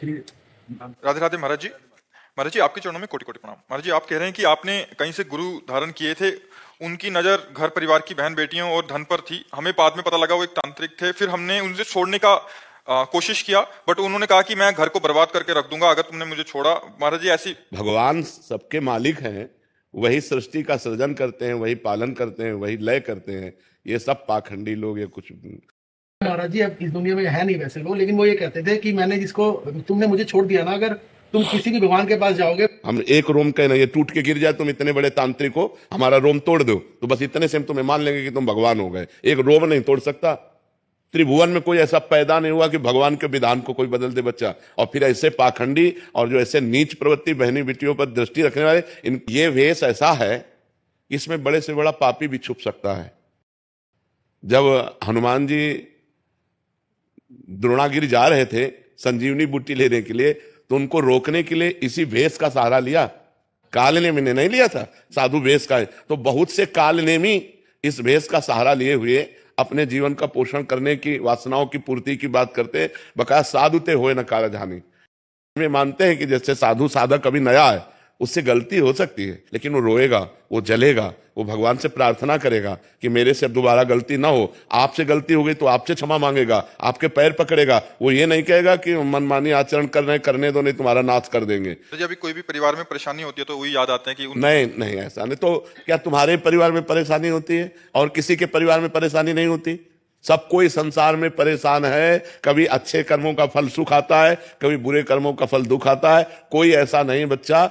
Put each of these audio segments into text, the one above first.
राधे राधे महाराज जी। महाराज जी, आपके चरणों में कोटि कोटि प्रणाम। महाराज जी, आप कह रहे हैं कि आपने कहीं से गुरु धारण किए थे, उनकी नजर घर परिवार की बहन बेटियों और धन पर थी। हमें बाद में पता लगा वो एक तांत्रिक थे, फिर हमने उनसे छोड़ने का कोशिश किया, बट उन्होंने कहा कि मैं घर को बर्बाद करके रख दूंगा अगर तुमने मुझे छोड़ा। महाराज जी, ऐसी भगवान सबके मालिक हैं, वही सृष्टि का सृजन करते हैं, वही पालन करते हैं, वही लय करते हैं। ये सब पाखंडी लोग ये कुछ महाराज जी अब इस दुनिया में है नहीं वैसे लोग, लेकिन वो ये कहते थे कि मैंने जिसको तुमने मुझे छोड़ दिया ना, अगर तुम किसी भी भगवान के पास जाओगे, हम एक रोम का ना ये टूट के गिर जाए, तुम इतने बड़े तांत्रिक हो, हमारा रोम तोड़ दो, तो बस इतने से हम तुम्हें मान लेंगे कि तुम भगवान हो गए। एक रोम नहीं तोड़ सकता। त्रिभुवन में कोई ऐसा पैदा नहीं हुआ कि भगवान के विधान को कोई बदल दे बच्चा। और फिर ऐसे पाखंडी और जो ऐसे नीच प्रवृत्ति बहनी बेटियों पर दृष्टि रखने वाले, ये वेश ऐसा है, इसमें बड़े से बड़ा पापी भी छुप सकता है। जब हनुमान जी द्रोणागिरी जा रहे थे संजीवनी बूटी लेने के लिए, तो उनको रोकने के लिए इसी वेश का सहारा लिया। कालनेमी ने नहीं लिया था, साधु वेश का है। तो बहुत से कालनेमी इस वेश का सहारा लिए हुए अपने जीवन का पोषण करने की, वासनाओं की पूर्ति की बात करते हैं। बकाया साधु ते होए न कारजहानि। वे मानते हैं कि जैसे साधु साधक कभी नया है, उससे गलती हो सकती है, लेकिन वो रोएगा, वो जलेगा, वो भगवान से प्रार्थना करेगा कि मेरे से दोबारा गलती ना हो। आपसे गलती हो गई तो आपसे क्षमा मांगेगा, आपके पैर पकड़ेगा। वो ये नहीं कहेगा कि मनमानी आचरण करने दो, नहीं तुम्हारा नाश कर देंगे। जब भी कोई भी परिवार में परेशानी होती है तो वही याद आते हैं कि नहीं, ऐसा नहीं। तो क्या तुम्हारे परिवार में परेशानी होती है और किसी के परिवार में परेशानी नहीं होती? सब कोई संसार में परेशान है। कभी अच्छे कर्मों का फल सुख आता है, कभी बुरे कर्मों का फल दुख आता है। कोई ऐसा नहीं बच्चा।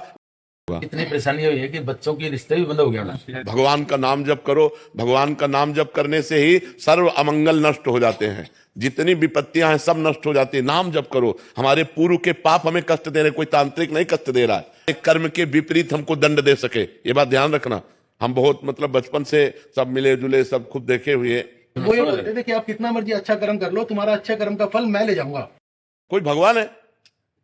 इतनी परेशानी हुई है कि बच्चों की रिश्ते भी बंद हो गया। भगवान का नाम जप करो। भगवान का नाम जप करने से ही सर्व अमंगल नष्ट हो जाते हैं। जितनी विपत्तियां हैं सब नष्ट हो जाती है। नाम जप करो। हमारे पूर्व के पाप हमें कष्ट दे रहे, कोई तांत्रिक नहीं कष्ट दे रहा है। एक कर्म के विपरीत हमको दंड दे सके, ये बात ध्यान रखना। हम बहुत बचपन से सब मिले जुले, सब खुद देखे हुए। वो ये बोलते थे कि आप कितना मर्जी अच्छा कर्म कर लो, तुम्हारा अच्छा कर्म का फल मैं ले जाऊंगा। कोई भगवान है?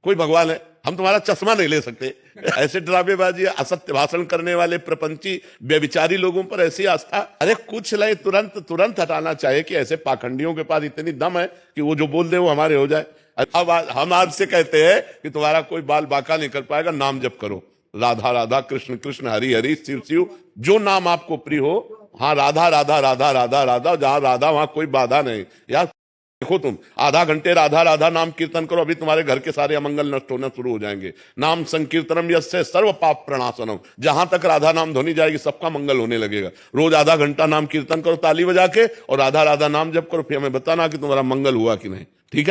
कोई भगवान है? हम तुम्हारा चश्मा नहीं ले सकते। ऐसे ड्रामेबाजी, असत्य भाषण करने वाले प्रपंची व्यभिचारी लोगों पर ऐसी आस्था, अरे कुछ नहीं, तुरंत हटाना चाहिए। कि ऐसे पाखंडियों के पास इतनी दम है कि वो जो बोल दे वो हमारे हो जाए। अब हम आज से कहते हैं कि तुम्हारा कोई बाल बाका नहीं कर पाएगा। नाम जप करो, राधा राधा, कृष्ण कृष्ण, हरि हरि, शिव शिव, जो नाम आपको प्रिय हो। हाँ, राधा राधा राधा राधा राधा, जहां राधा वहां कोई बाधा नहीं। यार देखो, तुम आधा घंटे राधा राधा नाम कीर्तन करो, अभी तुम्हारे घर के सारे अमंगल नष्ट होना शुरू हो जाएंगे। नाम संकीर्तनम यस्य सर्व पाप प्रणाशनम। जहां तक राधा नाम ध्वनि जाएगी सबका मंगल होने लगेगा। रोज आधा घंटा नाम कीर्तन करो ताली बजा के, और राधा राधा नाम जप करो, फिर हमें बताना कि तुम्हारा मंगल हुआ कि नहीं। ठीक है।